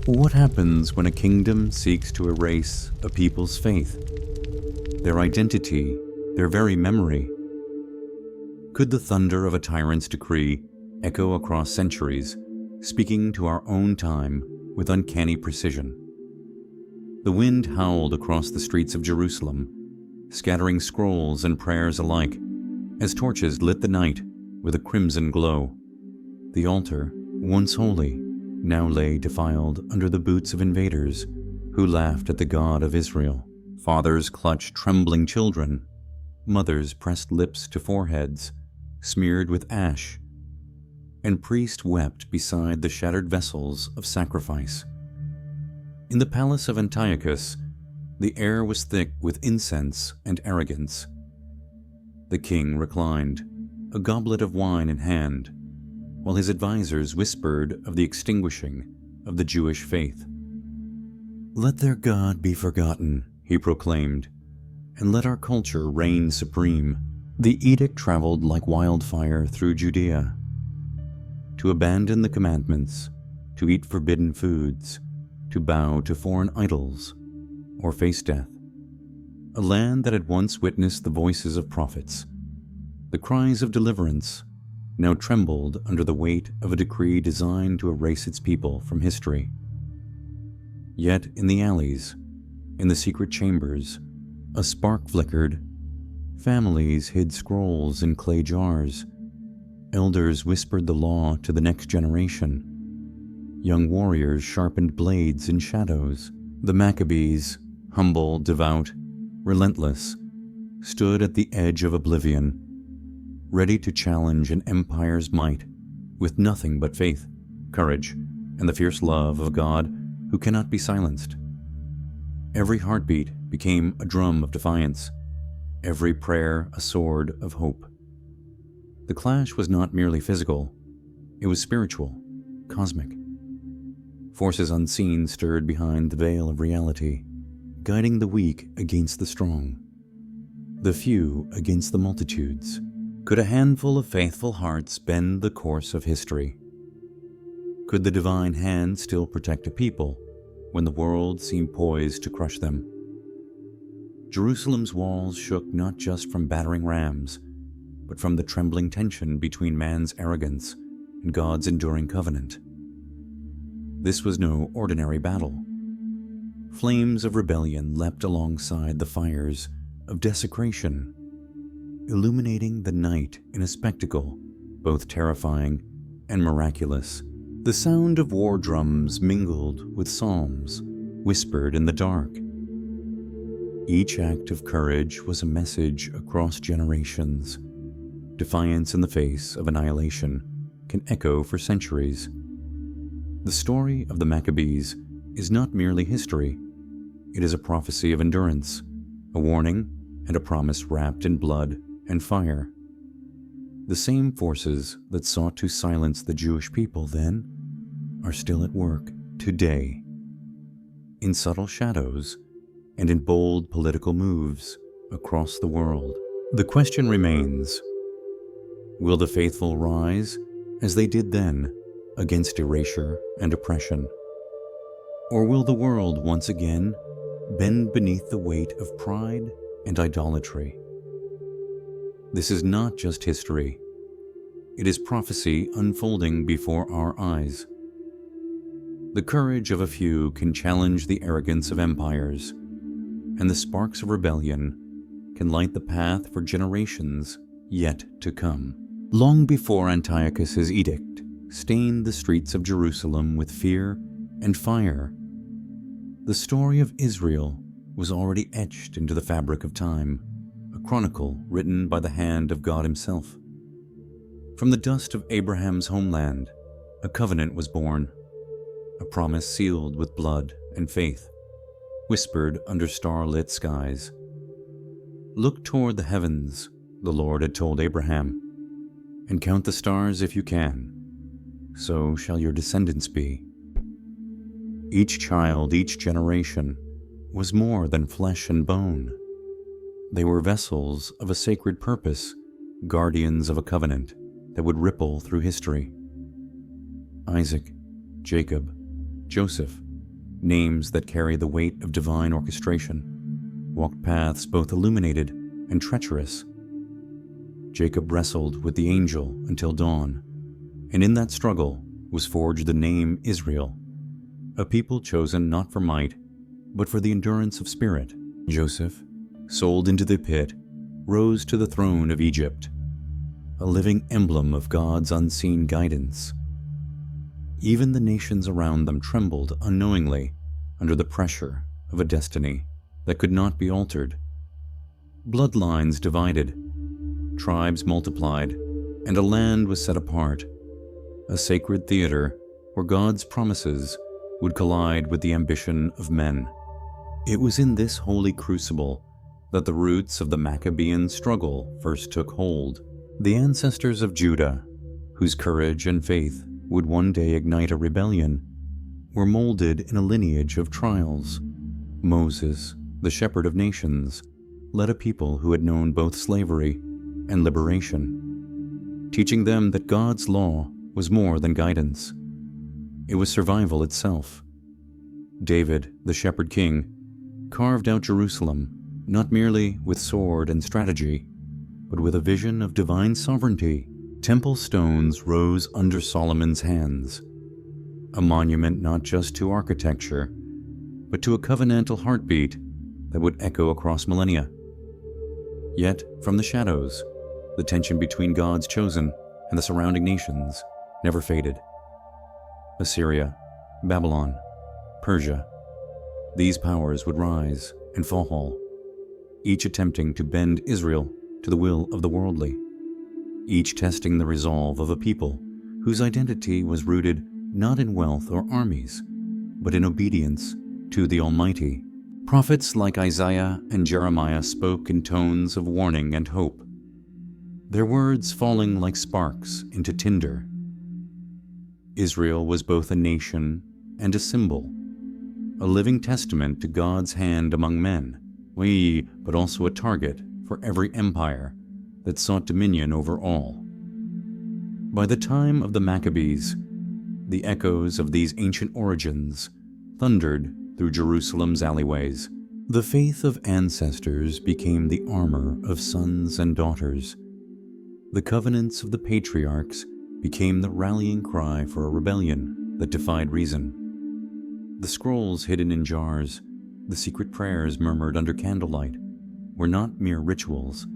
What happens when a kingdom seeks to erase a people's faith, their identity, their very memory? Could the thunder of a tyrant's decree echo across centuries, speaking to our own time with uncanny precision? The wind howled across the streets of Jerusalem, scattering scrolls and prayers alike, as torches lit the night with a crimson glow. The altar, once holy, now lay defiled under the boots of invaders who laughed at the God of Israel. Fathers clutched trembling children, mothers pressed lips to foreheads smeared with ash, and priests wept beside the shattered vessels of sacrifice. In the palace of Antiochus, the air was thick with incense and arrogance. The king reclined, a goblet of wine in hand, while his advisors whispered of the extinguishing of the Jewish faith. "Let their God be forgotten," he proclaimed, "and let our culture reign supreme." The edict traveled like wildfire through Judea. To abandon the commandments, to eat forbidden foods, to bow to foreign idols, or face death. A land that had once witnessed the voices of prophets, the cries of deliverance, now trembled under the weight of a decree designed to erase its people from history. Yet in the alleys, in the secret chambers, a spark flickered. Families hid scrolls in clay jars. Elders whispered the law to the next generation. Young warriors sharpened blades in shadows. The Maccabees, humble, devout, relentless, stood at the edge of oblivion, ready to challenge an empire's might with nothing but faith, courage, and the fierce love of God who cannot be silenced. Every heartbeat became a drum of defiance, every prayer a sword of hope. The clash was not merely physical, it was spiritual, cosmic. Forces unseen stirred behind the veil of reality, guiding the weak against the strong, the few against the multitudes. Could a handful of faithful hearts bend the course of history? Could the divine hand still protect a people when the world seemed poised to crush them? Jerusalem's walls shook not just from battering rams, but from the trembling tension between man's arrogance and God's enduring covenant. This was no ordinary battle. Flames of rebellion leapt alongside the fires of desecration, illuminating the night in a spectacle both terrifying and miraculous. The sound of war drums mingled with psalms whispered in the dark. Each act of courage was a message across generations. Defiance in the face of annihilation can echo for centuries. The story of the Maccabees is not merely history. It is a prophecy of endurance, a warning, and a promise wrapped in blood and fire. The same forces that sought to silence the Jewish people then are still at work today, in subtle shadows and in bold political moves across the world. The question remains, will the faithful rise as they did then against erasure and oppression? Or will the world once again bend beneath the weight of pride and idolatry? This is not just history. It is prophecy unfolding before our eyes. The courage of a few can challenge the arrogance of empires, and the sparks of rebellion can light the path for generations yet to come. Long before Antiochus's edict stained the streets of Jerusalem with fear and fire, the story of Israel was already etched into the fabric of time, a chronicle written by the hand of God Himself. From the dust of Abraham's homeland, a covenant was born, a promise sealed with blood and faith, whispered under star-lit skies. "Look toward the heavens," the Lord had told Abraham, "and count the stars if you can. So shall your descendants be." Each child, each generation, was more than flesh and bone. They were vessels of a sacred purpose, guardians of a covenant that would ripple through history. Isaac, Jacob, Joseph, names that carry the weight of divine orchestration, walked paths both illuminated and treacherous. Jacob wrestled with the angel until dawn, and in that struggle was forged the name Israel, a people chosen not for might, but for the endurance of spirit. Joseph, sold into the pit, rose to the throne of Egypt, a living emblem of God's unseen guidance. Even the nations around them trembled unknowingly under the pressure of a destiny that could not be altered. Bloodlines divided, tribes multiplied, and a land was set apart, a sacred theater where God's promises would collide with the ambition of men. It was in this holy crucible that the roots of the Maccabean struggle first took hold. The ancestors of Judah, whose courage and faith would one day ignite a rebellion, were molded in a lineage of trials. Moses, the shepherd of nations, led a people who had known both slavery and liberation, teaching them that God's law was more than guidance. It was survival itself. David, the shepherd king, carved out Jerusalem not merely with sword and strategy, but with a vision of divine sovereignty. Temple stones rose under Solomon's hands, a monument not just to architecture, but to a covenantal heartbeat that would echo across millennia. Yet, from the shadows, the tension between God's chosen and the surrounding nations never faded. Assyria, Babylon, Persia, these powers would rise and fall, each attempting to bend Israel to the will of the worldly, each testing the resolve of a people whose identity was rooted not in wealth or armies, but in obedience to the Almighty. Prophets like Isaiah and Jeremiah spoke in tones of warning and hope, their words falling like sparks into tinder. Israel was both a nation and a symbol, a living testament to God's hand among men, but also a target for every empire that sought dominion over all. By the time of the Maccabees, the echoes of these ancient origins thundered through Jerusalem's alleyways. The faith of ancestors became the armor of sons and daughters. The covenants of the patriarchs became the rallying cry for a rebellion that defied reason. The scrolls hidden in jars, the secret prayers murmured under candlelight, were not mere rituals.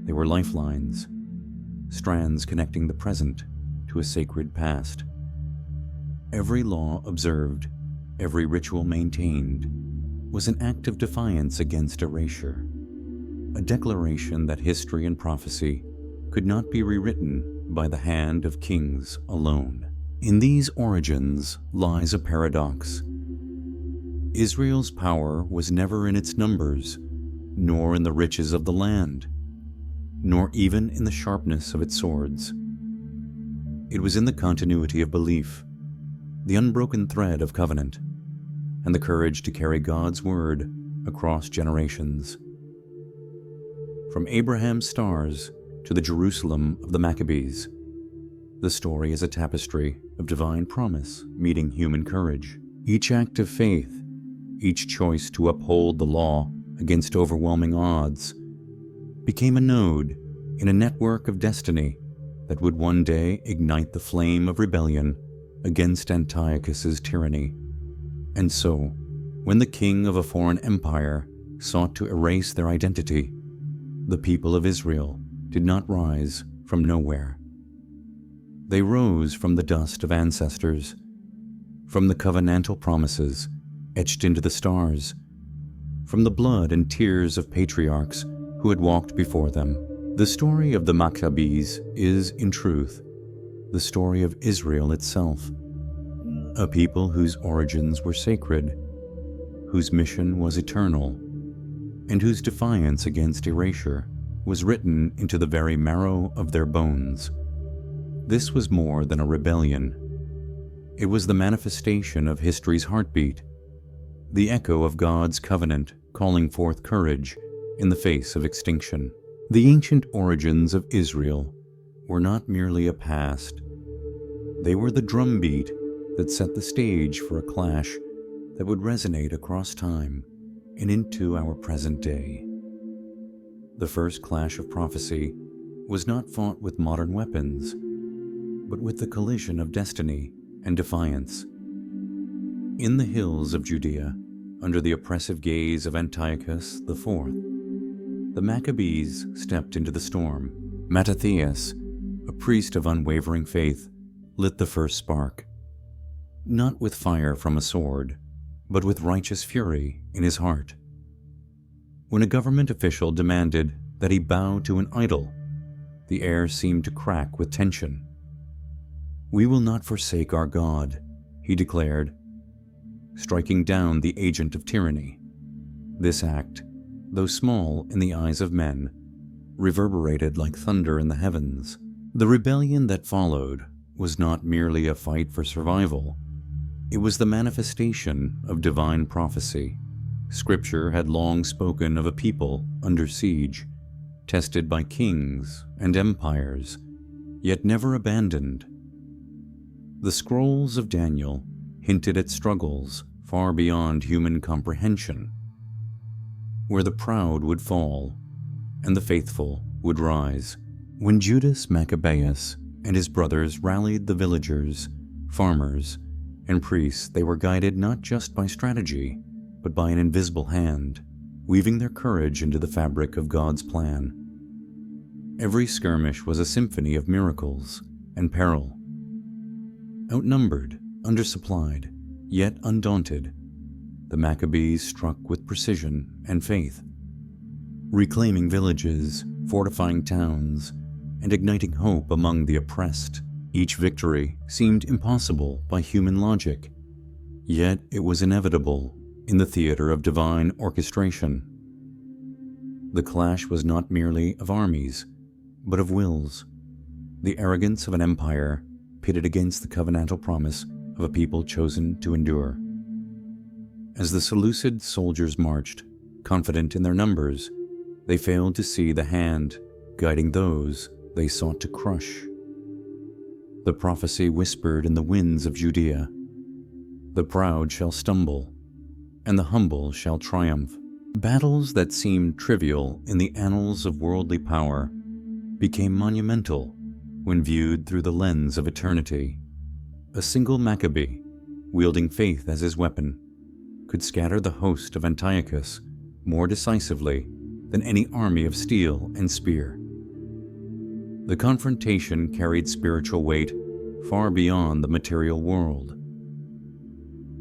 They were lifelines, strands connecting the present to a sacred past. Every law observed, every ritual maintained, was an act of defiance against erasure, a declaration that history and prophecy could not be rewritten by the hand of kings alone. In these origins lies a paradox. Israel's power was never in its numbers, nor in the riches of the land, nor even in the sharpness of its swords. It was in the continuity of belief, the unbroken thread of covenant, and the courage to carry God's word across generations. From Abraham's stars to the Jerusalem of the Maccabees, the story is a tapestry of divine promise meeting human courage. Each act of faith, each choice to uphold the law against overwhelming odds, became a node in a network of destiny that would one day ignite the flame of rebellion against Antiochus's tyranny. And so, when the king of a foreign empire sought to erase their identity, the people of Israel did not rise from nowhere. They rose from the dust of ancestors, from the covenantal promises etched into the stars, from the blood and tears of patriarchs who had walked before them. The story of the Maccabees is, in truth, the story of Israel itself, a people whose origins were sacred, whose mission was eternal, and whose defiance against erasure was written into the very marrow of their bones. This was more than a rebellion. It was the manifestation of history's heartbeat, the echo of God's covenant calling forth courage in the face of extinction. The ancient origins of Israel were not merely a past. They were the drumbeat that set the stage for a clash that would resonate across time and into our present day. The first clash of prophecy was not fought with modern weapons, but with the collision of destiny and defiance. In the hills of Judea, under the oppressive gaze of Antiochus IV, the Maccabees stepped into the storm. Mattathias, a priest of unwavering faith, lit the first spark, not with fire from a sword, but with righteous fury in his heart. When a government official demanded that he bow to an idol, the air seemed to crack with tension. "We will not forsake our God," he declared, striking down the agent of tyranny. This act, though small in the eyes of men, reverberated like thunder in the heavens. The rebellion that followed was not merely a fight for survival. It was the manifestation of divine prophecy. Scripture had long spoken of a people under siege, tested by kings and empires, yet never abandoned. The scrolls of Daniel hinted at struggles far beyond human comprehension, where the proud would fall and the faithful would rise. When Judas Maccabeus and his brothers rallied the villagers, farmers, and priests, they were guided not just by strategy, but by an invisible hand, weaving their courage into the fabric of God's plan. Every skirmish was a symphony of miracles and peril. Outnumbered, undersupplied, yet undaunted, the Maccabees struck with precision and faith, reclaiming villages, fortifying towns, and igniting hope among the oppressed. Each victory seemed impossible by human logic, yet it was inevitable in the theater of divine orchestration. The clash was not merely of armies, but of wills, the arrogance of an empire pitted against the covenantal promise of a people chosen to endure. As the Seleucid soldiers marched, confident in their numbers, they failed to see the hand guiding those they sought to crush. The prophecy whispered in the winds of Judea, "The proud shall stumble, and the humble shall triumph." Battles that seemed trivial in the annals of worldly power became monumental when viewed through the lens of eternity. A single Maccabee, wielding faith as his weapon, could scatter the host of Antiochus more decisively than any army of steel and spear. The confrontation carried spiritual weight far beyond the material world.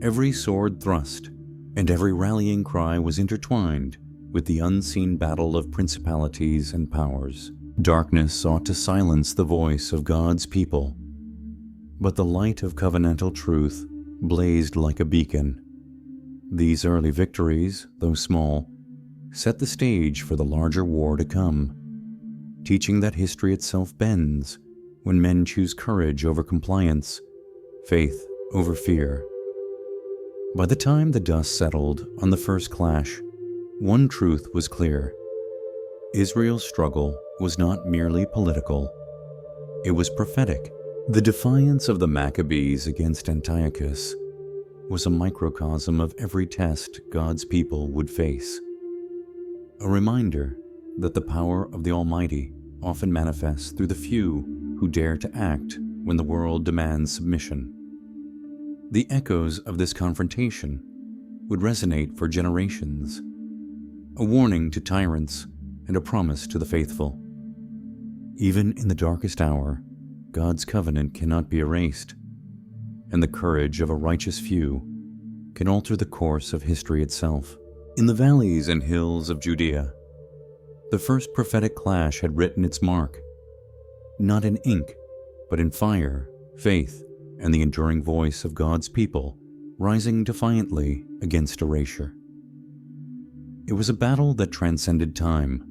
Every sword thrust and every rallying cry was intertwined with the unseen battle of principalities and powers. Darkness sought to silence the voice of God's people, but the light of covenantal truth blazed like a beacon. These early victories, though small, set the stage for the larger war to come, teaching that history itself bends when men choose courage over compliance, faith over fear. By the time the dust settled on the first clash, one truth was clear. Israel's struggle was not merely political, it was prophetic. The defiance of the Maccabees against Antiochus was a microcosm of every test God's people would face. A reminder that the power of the Almighty often manifests through the few who dare to act when the world demands submission. The echoes of this confrontation would resonate for generations, a warning to tyrants and a promise to the faithful. Even in the darkest hour, God's covenant cannot be erased, and the courage of a righteous few can alter the course of history itself. In the valleys and hills of Judea, the first prophetic clash had written its mark, not in ink, but in fire, faith, and the enduring voice of God's people rising defiantly against erasure. It was a battle that transcended time,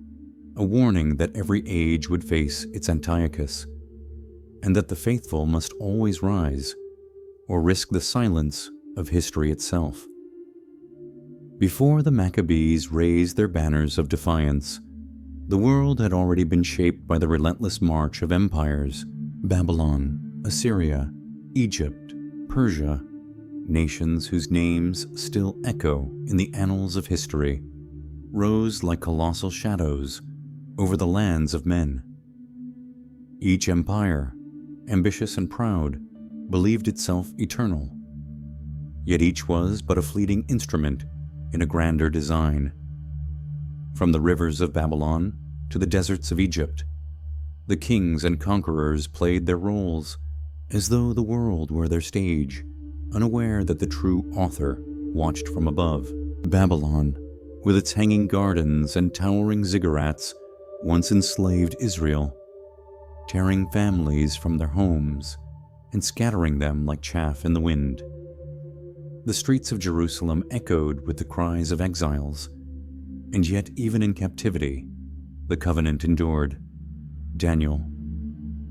a warning that every age would face its Antiochus, and that the faithful must always rise or risk the silence of history itself. Before the Maccabees raised their banners of defiance, the world had already been shaped by the relentless march of empires: Babylon, Assyria, Egypt, Persia, nations whose names still echo in the annals of history, rose like colossal shadows over the lands of men. Each empire, ambitious and proud, believed itself eternal, yet each was but a fleeting instrument in a grander design. From the rivers of Babylon to the deserts of Egypt, the kings and conquerors played their roles as though the world were their stage, unaware that the true author watched from above. Babylon, with its hanging gardens and towering ziggurats, once enslaved Israel, tearing families from their homes and scattering them like chaff in the wind. The streets of Jerusalem echoed with the cries of exiles, and yet even in captivity, the covenant endured. Daniel,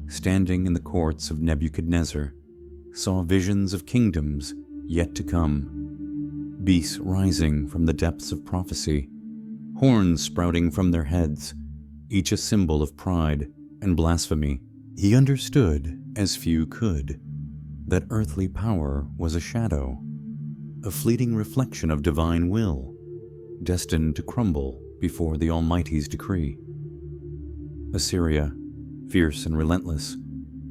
standing in the courts of Nebuchadnezzar, saw visions of kingdoms yet to come, beasts rising from the depths of prophecy, horns sprouting from their heads, each a symbol of pride and blasphemy. He understood, as few could, that earthly power was a shadow, a fleeting reflection of divine will, destined to crumble before the Almighty's decree. Assyria, fierce and relentless,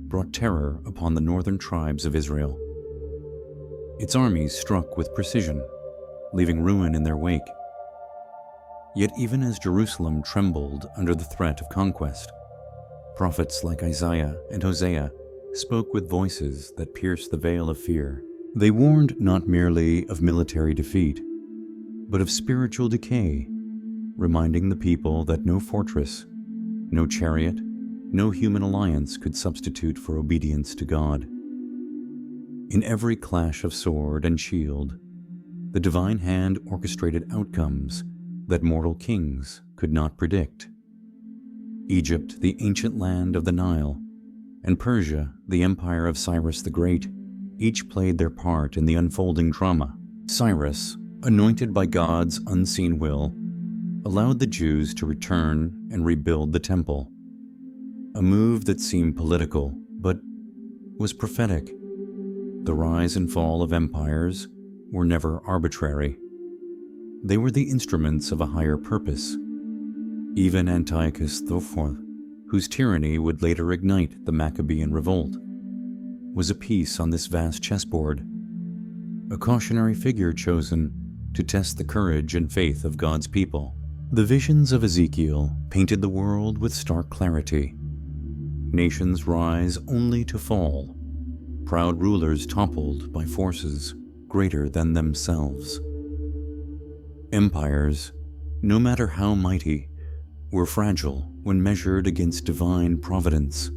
brought terror upon the northern tribes of Israel. Its armies struck with precision, leaving ruin in their wake. Yet even as Jerusalem trembled under the threat of conquest, prophets like Isaiah and Hosea spoke with voices that pierced the veil of fear. They warned not merely of military defeat, but of spiritual decay, reminding the people that no fortress, no chariot, no human alliance could substitute for obedience to God. In every clash of sword and shield, the divine hand orchestrated outcomes that mortal kings could not predict. Egypt, the ancient land of the Nile, and Persia, the empire of Cyrus the Great, each played their part in the unfolding drama. Cyrus, anointed by God's unseen will, allowed the Jews to return and rebuild the temple, a move that seemed political but was prophetic. The rise and fall of empires were never arbitrary. They were the instruments of a higher purpose. Even Antiochus IV, whose tyranny would later ignite the Maccabean revolt, was a piece on this vast chessboard, a cautionary figure chosen to test the courage and faith of God's people. The visions of Ezekiel painted the world with stark clarity. Nations rise only to fall, proud rulers toppled by forces greater than themselves. Empires, no matter how mighty, were fragile when measured against divine providence.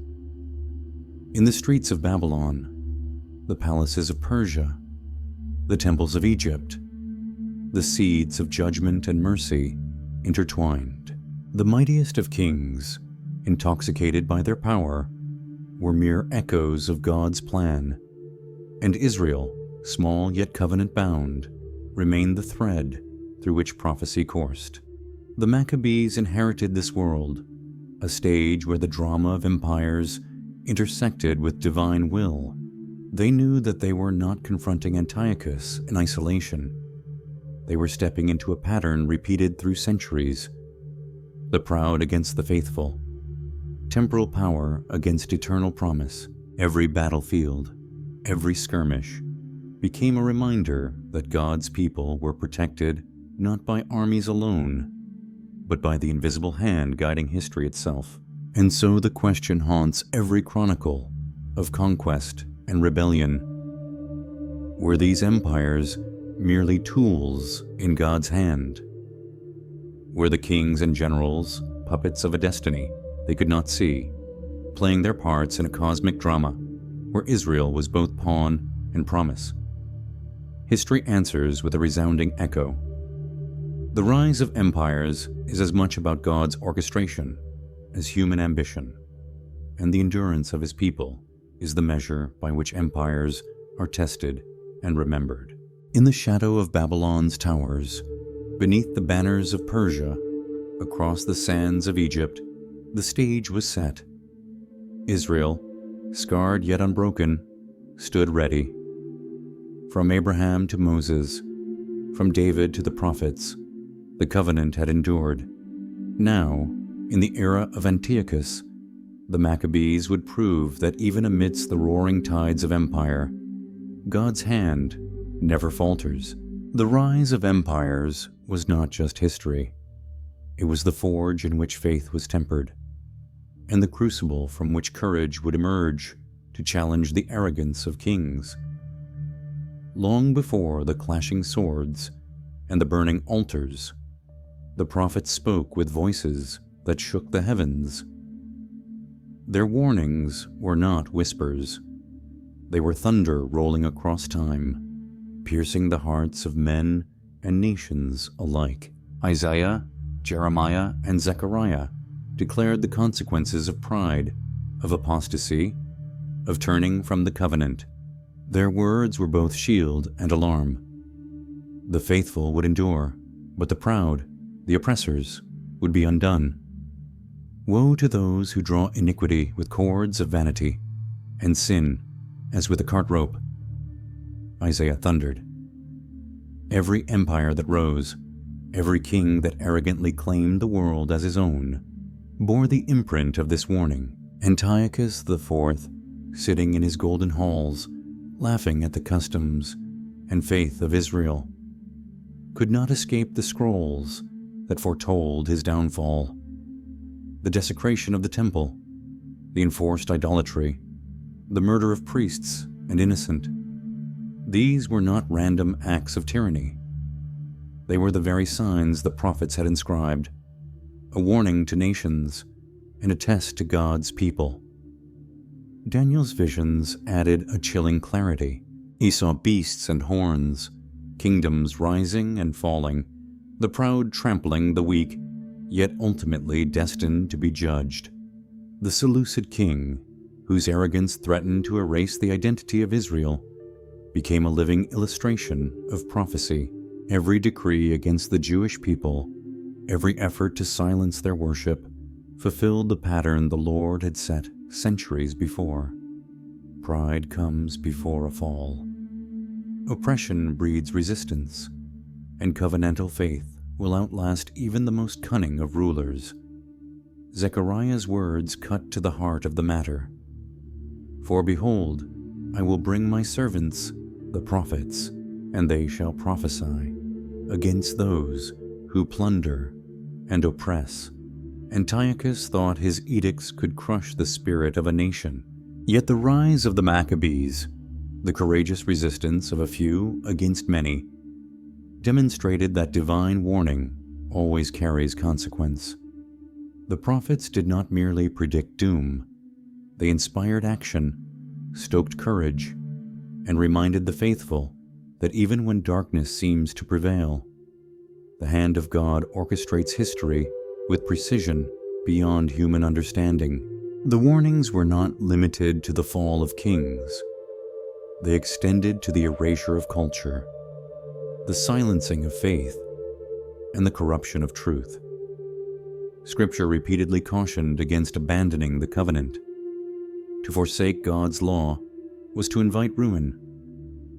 In the streets of Babylon, the palaces of Persia, the temples of Egypt, the seeds of judgment and mercy intertwined. The mightiest of kings, intoxicated by their power, were mere echoes of God's plan, and Israel, small yet covenant-bound, remained the thread through which prophecy coursed. The Maccabees inherited this world, a stage where the drama of empires intersected with divine will. They knew that they were not confronting Antiochus in isolation. They were stepping into a pattern repeated through centuries: the proud against the faithful, temporal power against eternal promise. Every battlefield, every skirmish, became a reminder that God's people were protected not by armies alone, but by the invisible hand guiding history itself. And so the question haunts every chronicle of conquest and rebellion. Were these empires merely tools in God's hand? Were the kings and generals puppets of a destiny they could not see, playing their parts in a cosmic drama where Israel was both pawn and promise? History answers with a resounding echo. The rise of empires is as much about God's orchestration as human ambition, and the endurance of His people is the measure by which empires are tested and remembered. In the shadow of Babylon's towers, beneath the banners of Persia, across the sands of Egypt, the stage was set. Israel, scarred yet unbroken, stood ready. From Abraham to Moses, from David to the prophets, the covenant had endured. Now, in the era of Antiochus, the Maccabees would prove that even amidst the roaring tides of empire, God's hand never falters. The rise of empires was not just history. It was the forge in which faith was tempered, and the crucible from which courage would emerge to challenge the arrogance of kings. Long before the clashing swords and the burning altars, the prophets spoke with voices that shook the heavens. Their warnings were not whispers. They were thunder rolling across time, piercing the hearts of men and nations alike. Isaiah, Jeremiah, and Zechariah declared the consequences of pride, of apostasy, of turning from the covenant. Their words were both shield and alarm. The faithful would endure, but the proud, the oppressors, would be undone. Woe to those who draw iniquity with cords of vanity, and sin as with a cart rope. Isaiah thundered. Every empire that rose, every king that arrogantly claimed the world as his own, bore the imprint of this warning. Antiochus IV, sitting in his golden halls, laughing at the customs and faith of Israel, could not escape the scrolls that foretold his downfall. The desecration of the temple, the enforced idolatry, the murder of priests and innocent. These were not random acts of tyranny. They were the very signs the prophets had inscribed, a warning to nations and a test to God's people. Daniel's visions added a chilling clarity. He saw beasts and horns, kingdoms rising and falling, the proud trampling the weak, yet ultimately destined to be judged. The Seleucid king, whose arrogance threatened to erase the identity of Israel, became a living illustration of prophecy. Every decree against the Jewish people, every effort to silence their worship, fulfilled the pattern the Lord had set centuries before. Pride comes before a fall. Oppression breeds resistance, and covenantal faith will outlast even the most cunning of rulers. Zechariah's words cut to the heart of the matter. For behold, I will bring my servants, the prophets, and they shall prophesy against those who plunder and oppress. Antiochus thought his edicts could crush the spirit of a nation. Yet the rise of the Maccabees, the courageous resistance of a few against many, demonstrated that divine warning always carries consequence. The prophets did not merely predict doom. They inspired action, stoked courage, and reminded the faithful that even when darkness seems to prevail, the hand of God orchestrates history with precision beyond human understanding. The warnings were not limited to the fall of kings. They extended to the erasure of culture, the silencing of faith, and the corruption of truth. Scripture repeatedly cautioned against abandoning the covenant. To forsake God's law was to invite ruin,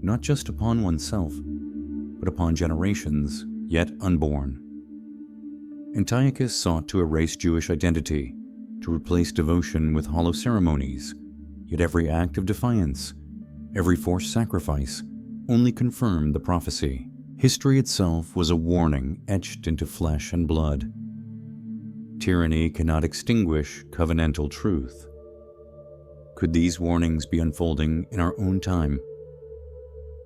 not just upon oneself, but upon generations yet unborn. Antiochus sought to erase Jewish identity, to replace devotion with hollow ceremonies, yet every act of defiance, every forced sacrifice, only confirmed the prophecy. History itself was a warning etched into flesh and blood. Tyranny cannot extinguish covenantal truth. Could these warnings be unfolding in our own time?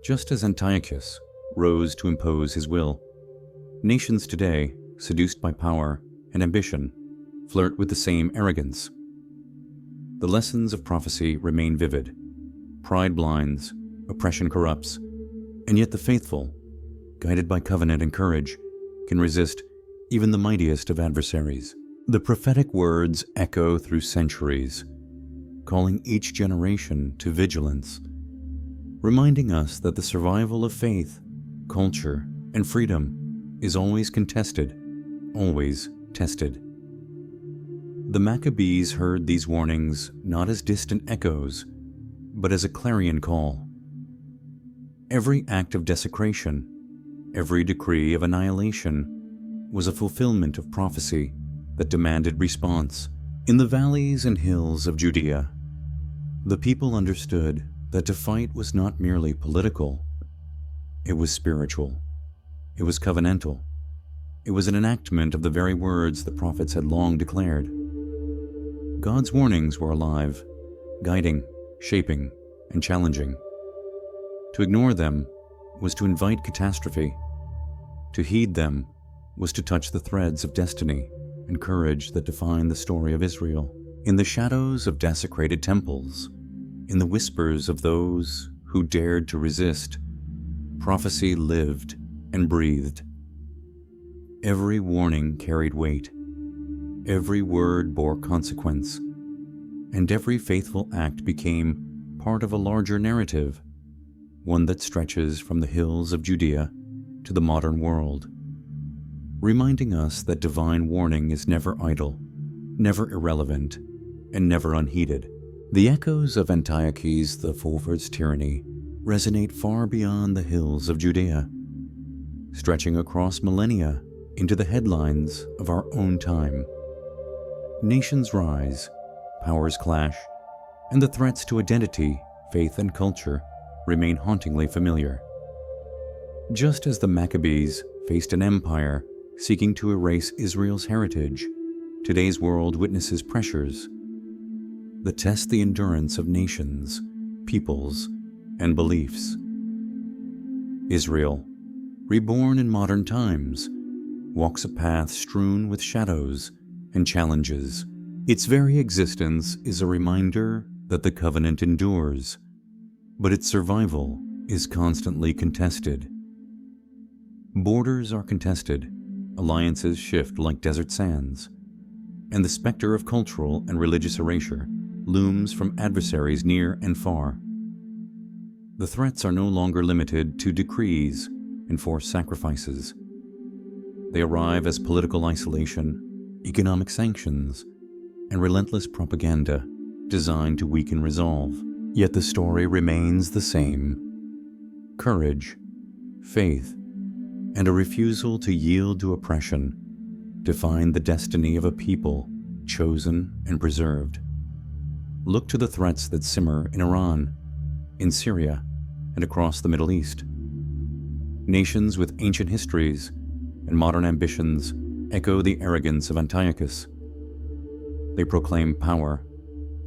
Just as Antiochus rose to impose his will, nations today, seduced by power and ambition, flirt with the same arrogance. The lessons of prophecy remain vivid. Pride blinds, oppression corrupts, and yet the faithful, guided by covenant and courage, can resist even the mightiest of adversaries. The prophetic words echo through centuries, calling each generation to vigilance, reminding us that the survival of faith, culture, and freedom is always contested, always tested. The Maccabees heard these warnings not as distant echoes, but as a clarion call. Every act of desecration, every decree of annihilation, was a fulfillment of prophecy that demanded response. In the valleys and hills of Judea, the people understood that to fight was not merely political. It was spiritual. It was covenantal. It was an enactment of the very words the prophets had long declared. God's warnings were alive, guiding, shaping, and challenging. To ignore them was to invite catastrophe. To heed them was to touch the threads of destiny and courage that define the story of Israel. In the shadows of desecrated temples, in the whispers of those who dared to resist, prophecy lived and breathed. Every warning carried weight. Every word bore consequence. And every faithful act became part of a larger narrative, one that stretches from the hills of Judea to the modern world, reminding us that divine warning is never idle, never irrelevant, and never unheeded. The echoes of Antiochus IV's tyranny resonate far beyond the hills of Judea, stretching across millennia into the headlines of our own time. Nations rise, powers clash, and the threats to identity, faith, and culture remain hauntingly familiar. Just as the Maccabees faced an empire seeking to erase Israel's heritage, today's world witnesses pressures that test the endurance of nations, peoples, and beliefs. Israel, reborn in modern times, walks a path strewn with shadows and challenges. Its very existence is a reminder that the covenant endures, but its survival is constantly contested. Borders are contested, alliances shift like desert sands, and the specter of cultural and religious erasure looms from adversaries near and far. The threats are no longer limited to decrees and forced sacrifices. They arrive as political isolation, economic sanctions, and relentless propaganda designed to weaken resolve. Yet the story remains the same. Courage, faith, and a refusal to yield to oppression define the destiny of a people chosen and preserved. Look to the threats that simmer in Iran, in Syria, and across the Middle East. Nations with ancient histories and modern ambitions echo the arrogance of Antiochus. They proclaim power,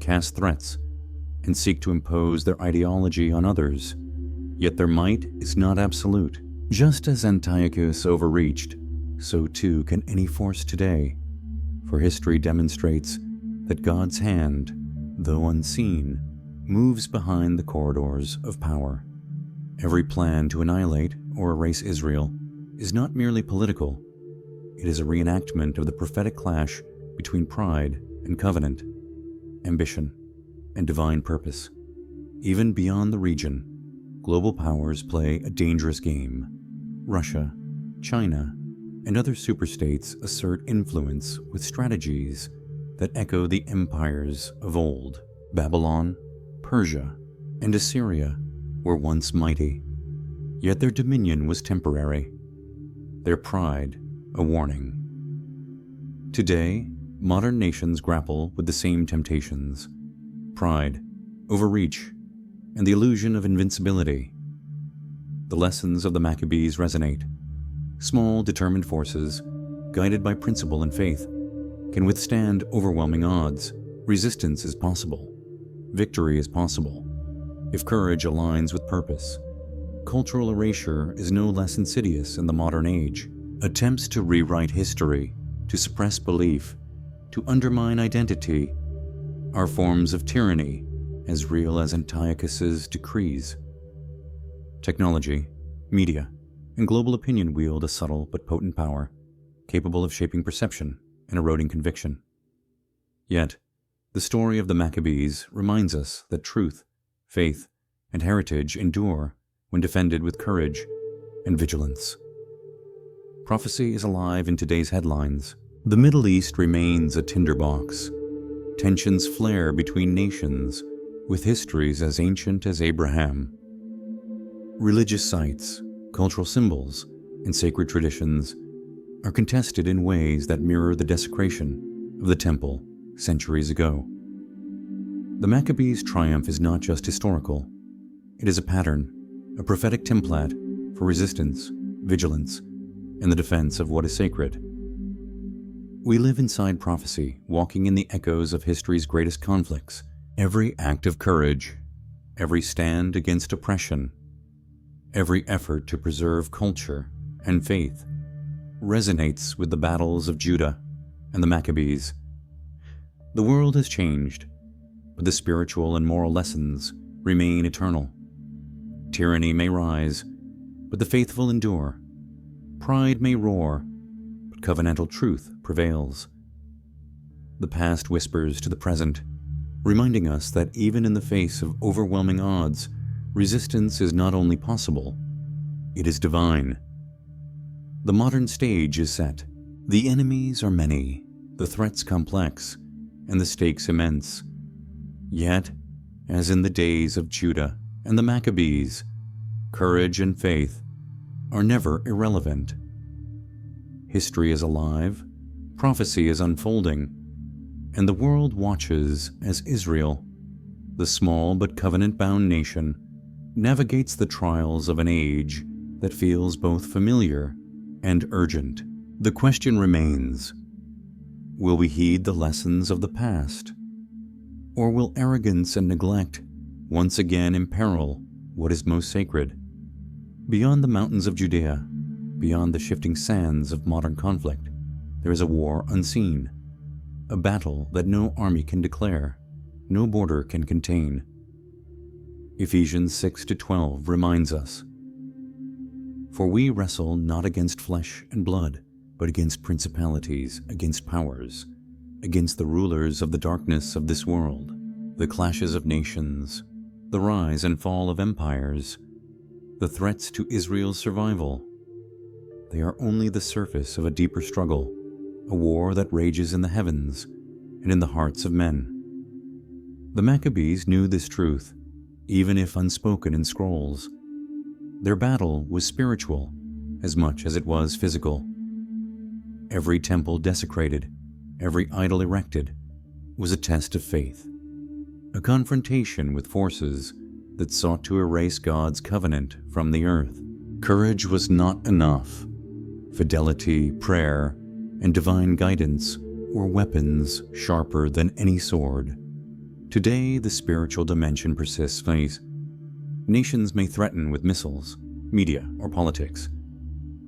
cast threats, and seek to impose their ideology on others. Yet their might is not absolute. Just as Antiochus overreached, so too can any force today, for history demonstrates that God's hand, though unseen, moves behind the corridors of power. Every plan to annihilate or erase Israel is not merely political. It is a reenactment of the prophetic clash between pride and covenant, ambition and divine purpose. Even beyond the region, global powers play a dangerous game. Russia, China, and other superstates assert influence with strategies that echo the empires of old. Babylon, Persia, and Assyria were once mighty, yet their dominion was temporary, their pride a warning. Today, modern nations grapple with the same temptations: pride, overreach, and the illusion of invincibility. The lessons of the Maccabees resonate. Small, determined forces, guided by principle and faith, can withstand overwhelming odds. Resistance is possible. Victory is possible. If courage aligns with purpose. Cultural erasure is no less insidious in the modern age. Attempts to rewrite history, to suppress belief, to undermine identity, are forms of tyranny as real as Antiochus's decrees. Technology, media, and global opinion wield a subtle but potent power, capable of shaping perception and eroding conviction. Yet, the story of the Maccabees reminds us that truth, faith, and heritage endure when defended with courage and vigilance. Prophecy is alive in today's headlines. The Middle East remains a tinderbox. Tensions flare between nations with histories as ancient as Abraham. Religious sites, cultural symbols, and sacred traditions are contested in ways that mirror the desecration of the temple centuries ago. The Maccabees' triumph is not just historical. It is a pattern, a prophetic template for resistance, vigilance, and the defense of what is sacred. We live inside prophecy, walking in the echoes of history's greatest conflicts. Every act of courage, every stand against oppression, every effort to preserve culture and faith resonates with the battles of Judah and the Maccabees. The world has changed, but the spiritual and moral lessons remain eternal. Tyranny may rise, but the faithful endure. Pride may roar, but covenantal truth prevails. The past whispers to the present, reminding us that even in the face of overwhelming odds, resistance is not only possible, it is divine. The modern stage is set. The enemies are many, the threats complex, and the stakes immense. Yet, as in the days of Judah and the Maccabees, courage and faith are never irrelevant. History is alive, prophecy is unfolding, and the world watches as Israel, the small but covenant-bound nation, navigates the trials of an age that feels both familiar and urgent. The question remains, will we heed the lessons of the past? Or will arrogance and neglect once again imperil what is most sacred? Beyond the mountains of Judea, beyond the shifting sands of modern conflict, there is a war unseen, a battle that no army can declare, no border can contain. Ephesians 6-12 reminds us, "For we wrestle not against flesh and blood, but against principalities, against powers, against the rulers of the darkness of this world, the clashes of nations, the rise and fall of empires, the threats to Israel's survival. They are only the surface of a deeper struggle, a war that rages in the heavens and in the hearts of men." The Maccabees knew this truth, even if unspoken in scrolls. Their battle was spiritual as much as it was physical. Every temple desecrated, every idol erected, was a test of faith, a confrontation with forces that sought to erase God's covenant from the earth. Courage was not enough. Fidelity, prayer, and divine guidance were weapons sharper than any sword. Today, the spiritual dimension persists. Nations may threaten with missiles, media, or politics,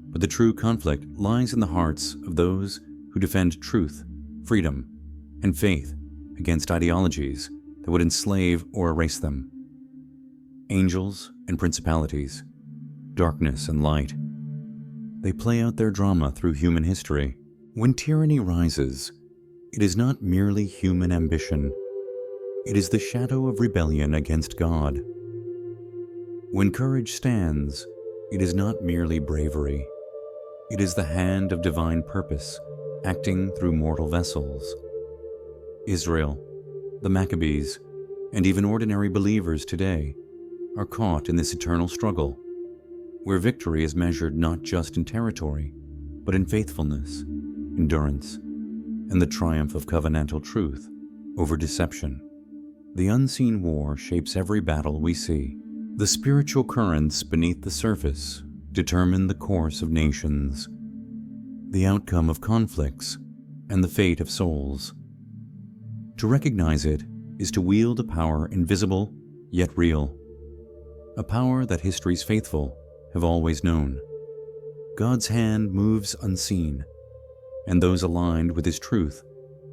but the true conflict lies in the hearts of those who defend truth, freedom, and faith against ideologies that would enslave or erase them. Angels and principalities, darkness and light, they play out their drama through human history. When tyranny rises, it is not merely human ambition. It is the shadow of rebellion against God. When courage stands, it is not merely bravery. It is the hand of divine purpose acting through mortal vessels. Israel, the Maccabees, and even ordinary believers today are caught in this eternal struggle, where victory is measured not just in territory, but in faithfulness, endurance, and the triumph of covenantal truth over deception. The unseen war shapes every battle we see. The spiritual currents beneath the surface determine the course of nations, the outcome of conflicts, and the fate of souls. To recognize it is to wield a power invisible yet real, a power that history's faithful have always known. God's hand moves unseen, and those aligned with His truth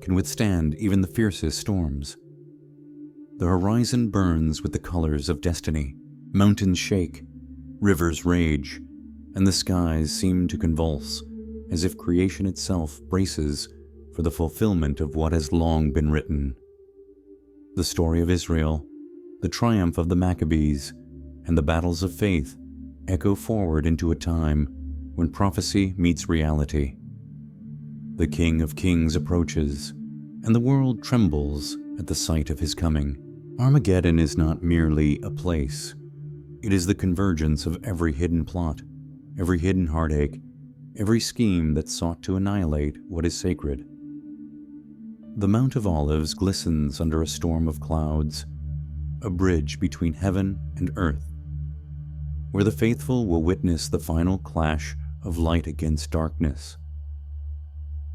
can withstand even the fiercest storms. The horizon burns with the colors of destiny. Mountains shake, rivers rage, and the skies seem to convulse, as if creation itself braces for the fulfillment of what has long been written. The story of Israel, the triumph of the Maccabees, and the battles of faith echo forward into a time when prophecy meets reality. The King of Kings approaches, and the world trembles at the sight of His coming. Armageddon is not merely a place. It is the convergence of every hidden plot, every hidden heartache, every scheme that sought to annihilate what is sacred. The Mount of Olives glistens under a storm of clouds, a bridge between heaven and earth, where the faithful will witness the final clash of light against darkness.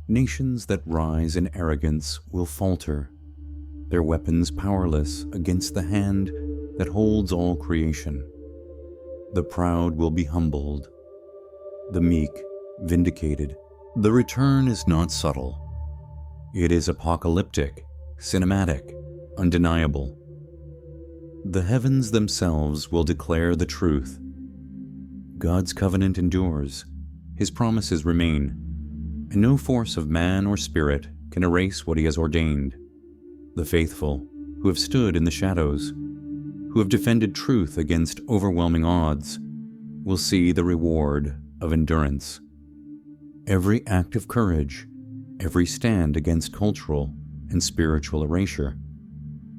Nations that rise in arrogance will falter, their weapons powerless against the hand that holds all creation. The proud will be humbled, the meek vindicated. The return is not subtle. It is apocalyptic, cinematic, undeniable. The heavens themselves will declare the truth. God's covenant endures, His promises remain, and no force of man or spirit can erase what He has ordained. The faithful, who have stood in the shadows, who have defended truth against overwhelming odds, will see the reward of endurance. Every act of courage, every stand against cultural and spiritual erasure,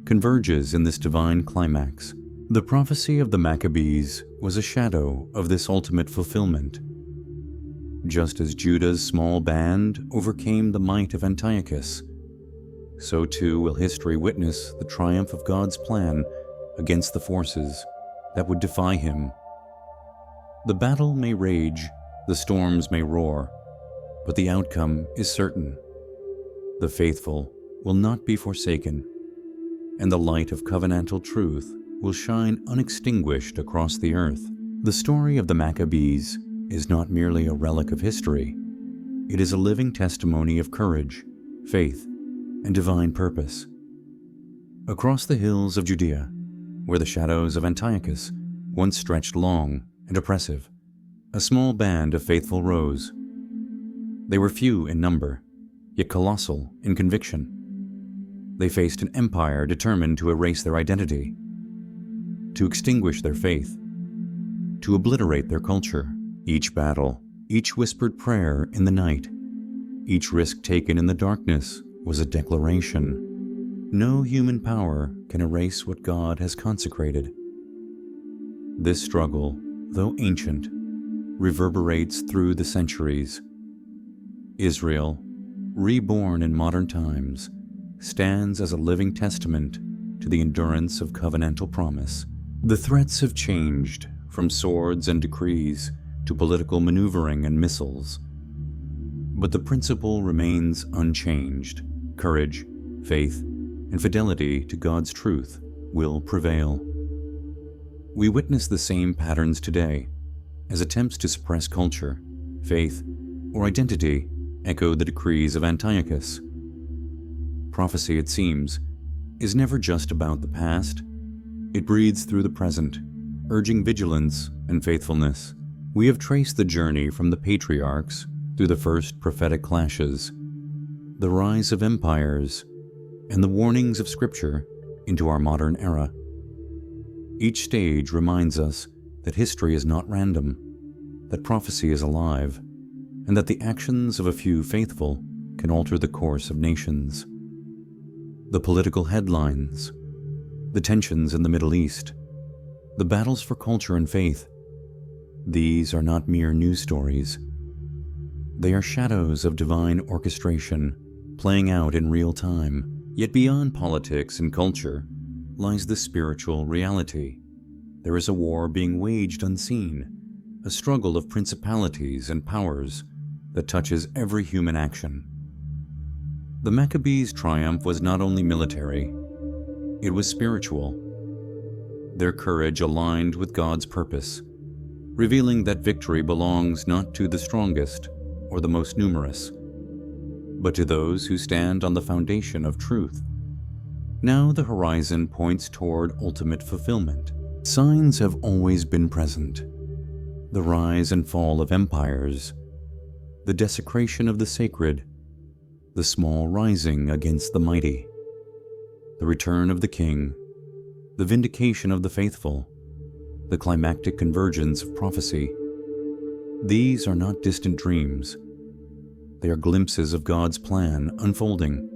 converges in this divine climax. The prophecy of the Maccabees was a shadow of this ultimate fulfillment. Just as Judah's small band overcame the might of Antiochus, so too will history witness the triumph of God's plan against the forces that would defy Him. The battle may rage, the storms may roar, but the outcome is certain. The faithful will not be forsaken, and the light of covenantal truth will shine unextinguished across the earth. The story of the Maccabees is not merely a relic of history. It is a living testimony of courage, faith, and divine purpose. Across the hills of Judea, where the shadows of Antiochus once stretched long and oppressive, a small band of faithful rose. They were few in number, yet colossal in conviction. They faced an empire determined to erase their identity, to extinguish their faith, to obliterate their culture. Each battle, each whispered prayer in the night, each risk taken in the darkness was a declaration. No human power can erase what God has consecrated. This struggle, though ancient, reverberates through the centuries. Israel, reborn in modern times, stands as a living testament to the endurance of covenantal promise. The threats have changed from swords and decrees to political maneuvering and missiles, but the principle remains unchanged. Courage, faith, and fidelity to God's truth will prevail. We witness the same patterns today as attempts to suppress culture, faith, or identity echo the decrees of Antiochus. Prophecy, it seems, is never just about the past. It breathes through the present, urging vigilance and faithfulness. We have traced the journey from the patriarchs through the first prophetic clashes, the rise of empires, and the warnings of Scripture into our modern era. Each stage reminds us that history is not random, that prophecy is alive, and that the actions of a few faithful can alter the course of nations. The political headlines, the tensions in the Middle East, the battles for culture and faith, these are not mere news stories. They are shadows of divine orchestration playing out in real time. Yet beyond politics and culture lies the spiritual reality. There is a war being waged unseen, a struggle of principalities and powers that touches every human action. The Maccabees' triumph was not only military, it was spiritual. Their courage aligned with God's purpose, revealing that victory belongs not to the strongest or the most numerous, but to those who stand on the foundation of truth. Now the horizon points toward ultimate fulfillment. Signs have always been present: the rise and fall of empires, the desecration of the sacred, the small rising against the mighty, the return of the king, the vindication of the faithful, the climactic convergence of prophecy. These are not distant dreams. They are glimpses of God's plan unfolding.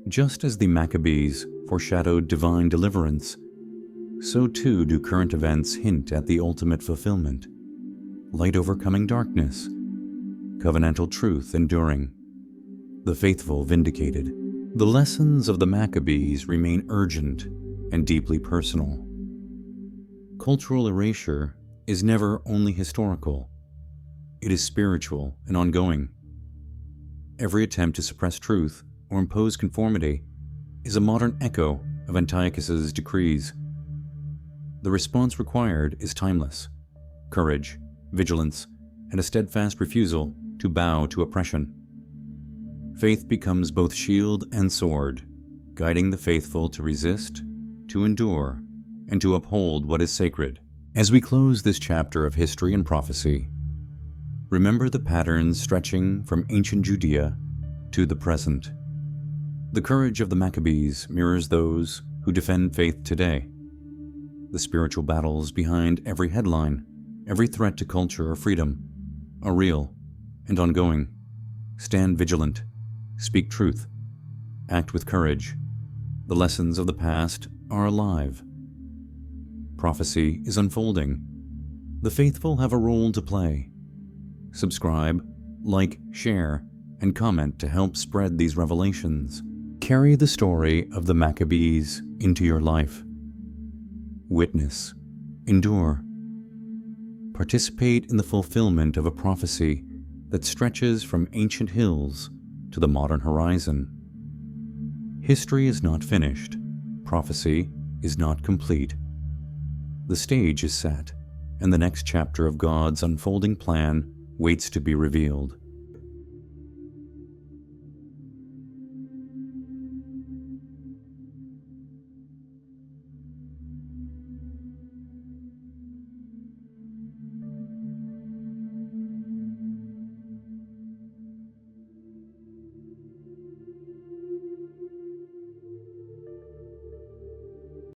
Just as the Maccabees foreshadowed divine deliverance, so too do current events hint at the ultimate fulfillment: light overcoming darkness, covenantal truth enduring, the faithful vindicated. The lessons of the Maccabees remain urgent and deeply personal. Cultural erasure is never only historical. It is spiritual and ongoing. Every attempt to suppress truth or impose conformity is a modern echo of Antiochus's decrees. The response required is timeless: courage, vigilance, and a steadfast refusal to bow to oppression. Faith becomes both shield and sword, guiding the faithful to resist, to endure, and to uphold what is sacred. As we close this chapter of history and prophecy, remember the patterns stretching from ancient Judea to the present. The courage of the Maccabees mirrors those who defend faith today. The spiritual battles behind every headline, every threat to culture or freedom, are real and ongoing. Stand vigilant, speak truth, act with courage. The lessons of the past are alive. Prophecy is unfolding. The faithful have a role to play. Subscribe, like, share, and comment to help spread these revelations. Carry the story of the Maccabees into your life. Witness, endure. Participate in the fulfillment of a prophecy that stretches from ancient hills to the modern horizon. History is not finished. Prophecy is not complete. The stage is set, and the next chapter of God's unfolding plan waits to be revealed.